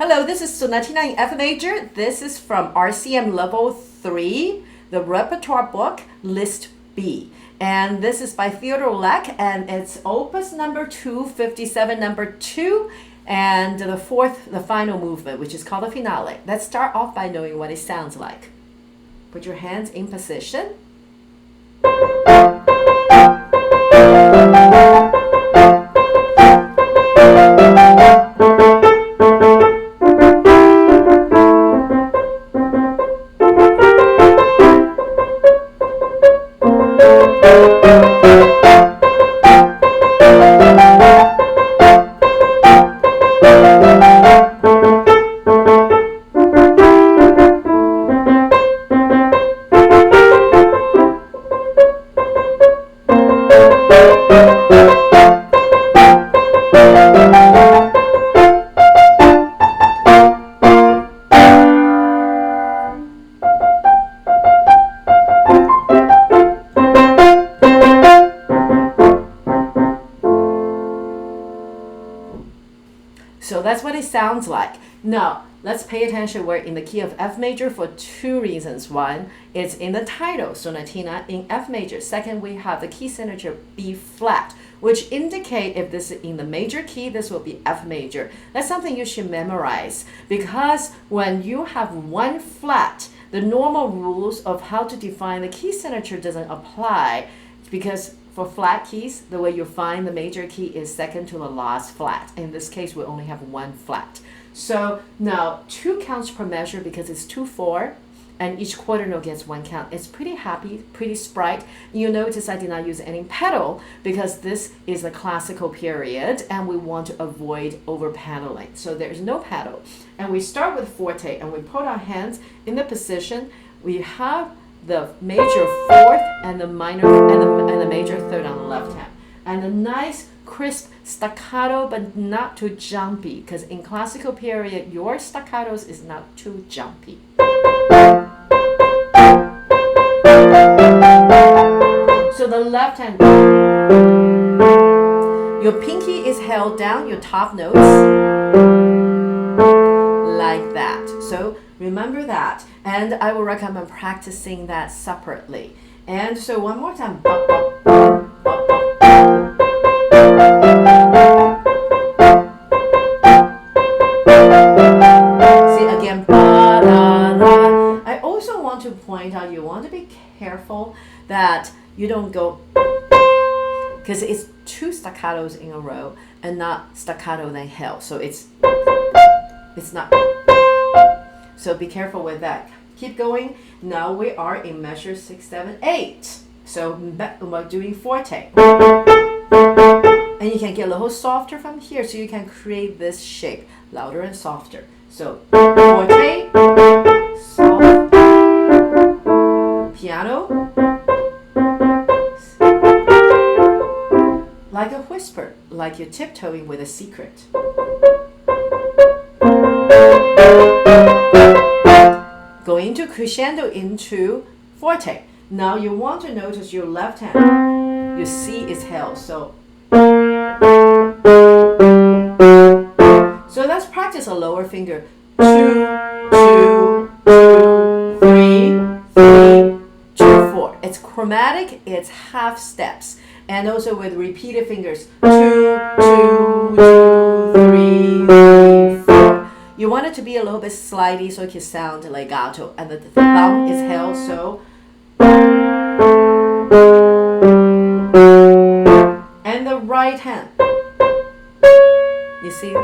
Hello, this is Sonatina in F major. This is from RCM level 3, the Repertoire book, List B. And this is by Theodore, and it's opus number 257, number 2, and the final movement, which is called the finale. Let's start off by knowing what it sounds like. Put your hands in position. So that's what it sounds like. Now, let's pay attention. We're in the key of F major for two reasons. One, it's in the title, Sonatina in F major. Second, we have the key signature B flat, which indicate if this is in the major key, this will be F major. That's something you should memorize, because when you have one flat, the normal rules of how to define the key signature doesn't apply, because for flat keys, the way you find the major key is second to the last flat. In this case, we only have one flat. So now 2 counts per measure because it's 2/4, and each quarter note gets 1 count. It's pretty happy, pretty sprite. You notice I did not use any pedal because this is a classical period and we want to avoid over pedaling. So there's no pedal. And we start with forte and we put our hands in the position. We have the major fourth and the minor and the major third on the left hand, and a nice crisp staccato, but not too jumpy, because in classical period your staccatos is not too jumpy. So the left hand, your pinky is held down, your top notes like that. So remember that, and I will recommend practicing that separately. And so one more time. See again. I also want to point out, you want to be careful that you don't go, because it's 2 staccatos in a row and not staccato then held. So it's not. So be careful with that. Keep going. Now we are in measure 6, 7, 8. So we're doing forte. And you can get a little softer from here, so you can create this shape, louder and softer. So forte, soft, piano, like a whisper, like you're tiptoeing with a secret. Going to crescendo into forte. Now you want to notice your left hand, your C is held. So let's practice a lower finger. 2, 2, 2, 3, 3, 2, 4. It's chromatic, it's half steps. And also with repeated fingers. 2, 2, 2, 3, 3, 4. You want it to be a little bit slidey so it can sound legato, and the thumb is held, so. And the right hand. You see?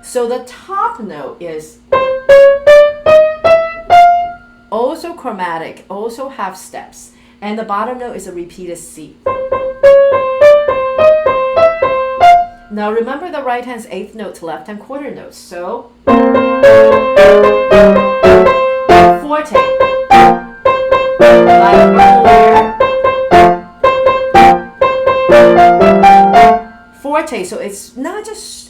So the top note is also chromatic, also half steps. And the bottom note is a repeated C. Now remember the right hand's 8th notes, left hand quarter notes. So forte, like earlier. Forte, so it's not just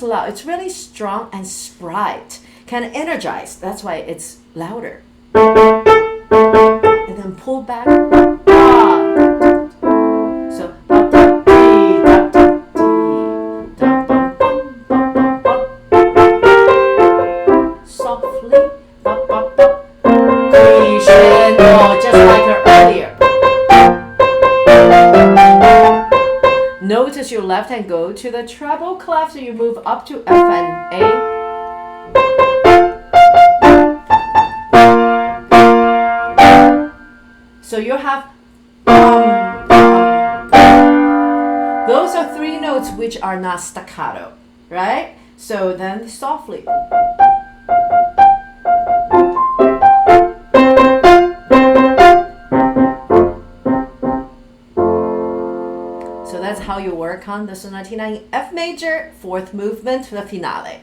loud, it's really strong and sprite, kind of energized. That's why it's louder. And then pull back. So does your left hand go to the treble clef? So you move up to F and A. So you have those are three notes which are not staccato, right? So then softly. So that's how you work on the Sonatina in F major, fourth movement, the finale.